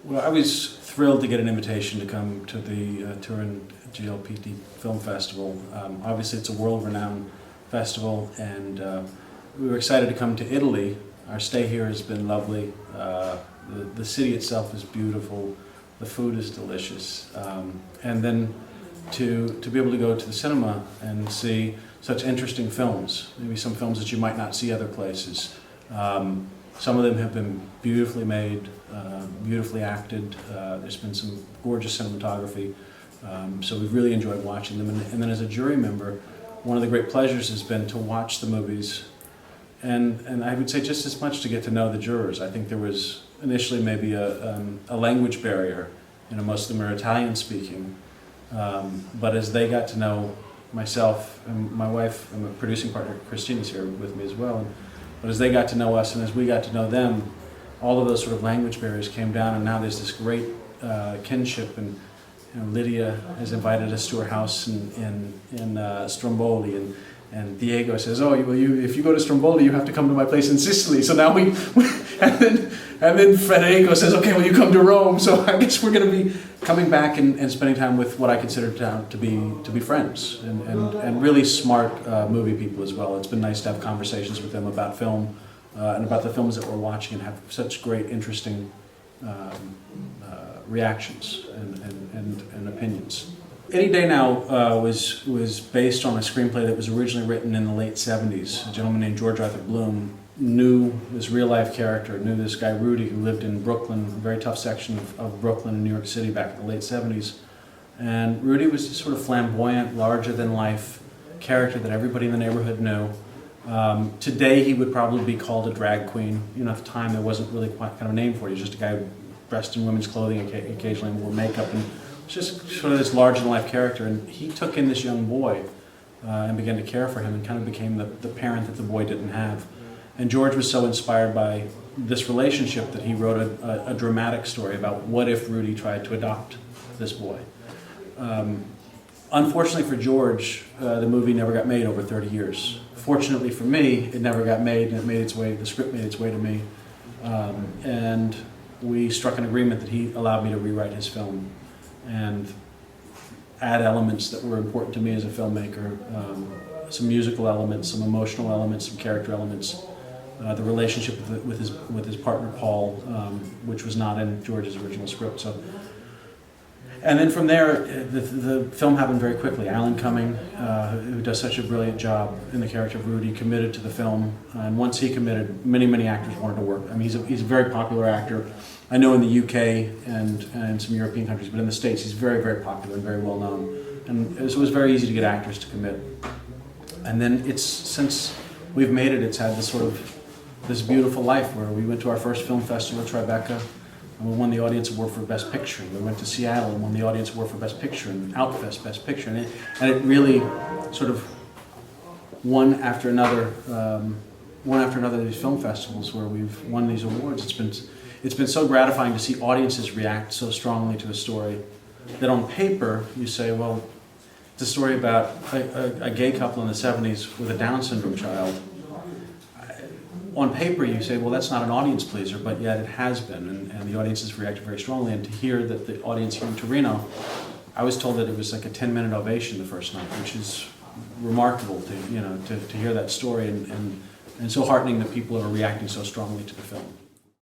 Well, I was thrilled to get an invitation to come to the Turin GLPT Film Festival. Obviously, it's a world-renowned festival, and we were excited to come to Italy. Our stay here has been lovely. The city itself is beautiful. The food is delicious. And then to be able to go to the cinema and see such interesting films, maybe some films that you might not see other places. Some of them have been beautifully made, beautifully acted. There's been some gorgeous cinematography, so we've really enjoyed watching them. And then as a jury member, one of the great pleasures has been to watch the movies, and I would say just as much to get to know the jurors. I think there was initially maybe a language barrier. You know, most of them are Italian speaking, but as they got to know myself and my wife, and my producing partner Christina's here with me as well. But as they got to know us and as we got to know them, all of those sort of language barriers came down, and now there's this great kinship. And you know, Lydia has invited us to her house in Stromboli, and Diego says, "Oh, if you go to Stromboli, you have to come to my place in Sicily." So now and then Federico says, "Okay, well, you come to Rome." So I guess we're going to be coming back and spending time with what I consider to be friends and really smart movie people as well. It's been nice to have conversations with them about film and about the films that we're watching, and have such great, interesting reactions and opinions. Any Day Now was based on a screenplay that was originally written in the late 70s. A gentleman named George Arthur Bloom knew this real-life character, knew this guy Rudy, who lived in Brooklyn, a very tough section of Brooklyn in New York City back in the late 70s. And Rudy was this sort of flamboyant, larger-than-life character that everybody in the neighborhood knew. Today he would probably be called a drag queen. You know, at the time there wasn't really quite kind of a name for it. He was just a guy dressed in women's clothing, occasionally wore makeup, and it was just sort of this larger-than-life character. And he took in this young boy and began to care for him, and kind of became the parent that the boy didn't have. And George was so inspired by this relationship that he wrote a dramatic story about what if Rudy tried to adopt this boy. Unfortunately for George, the movie never got made over 30 years. Fortunately for me, it never got made, and the script made its way to me. And we struck an agreement that he allowed me to rewrite his film and add elements that were important to me as a filmmaker, some musical elements, some emotional elements, some character elements. The relationship with his partner Paul, which was not in George's original script. So, and then from there, the film happened very quickly. Alan Cumming, who does such a brilliant job in the character of Rudy, committed to the film. And once he committed, many actors wanted to work. I mean, he's a very popular actor. I know in the UK and some European countries, but in the States, he's very popular and very well known. And so it was very easy to get actors to commit. And then since we've made it, it's had this beautiful life where we went to our first film festival, Tribeca, and we won the Audience Award for Best Picture. We went to Seattle and won the Audience Award for Best Picture, and Outfest Best Picture, and it really sort of one after another of these film festivals where we've won these awards. It's been so gratifying to see audiences react so strongly to a story that on paper you say, well, it's a story about a gay couple in the 70s with a Down syndrome child. On paper you say, well, that's not an audience pleaser, but yet it has been, and the audiences reacted very strongly. And to hear that the audience here in Torino, I was told that it was like a 10-minute ovation the first night, which is remarkable to hear that story, and so heartening that people are reacting so strongly to the film.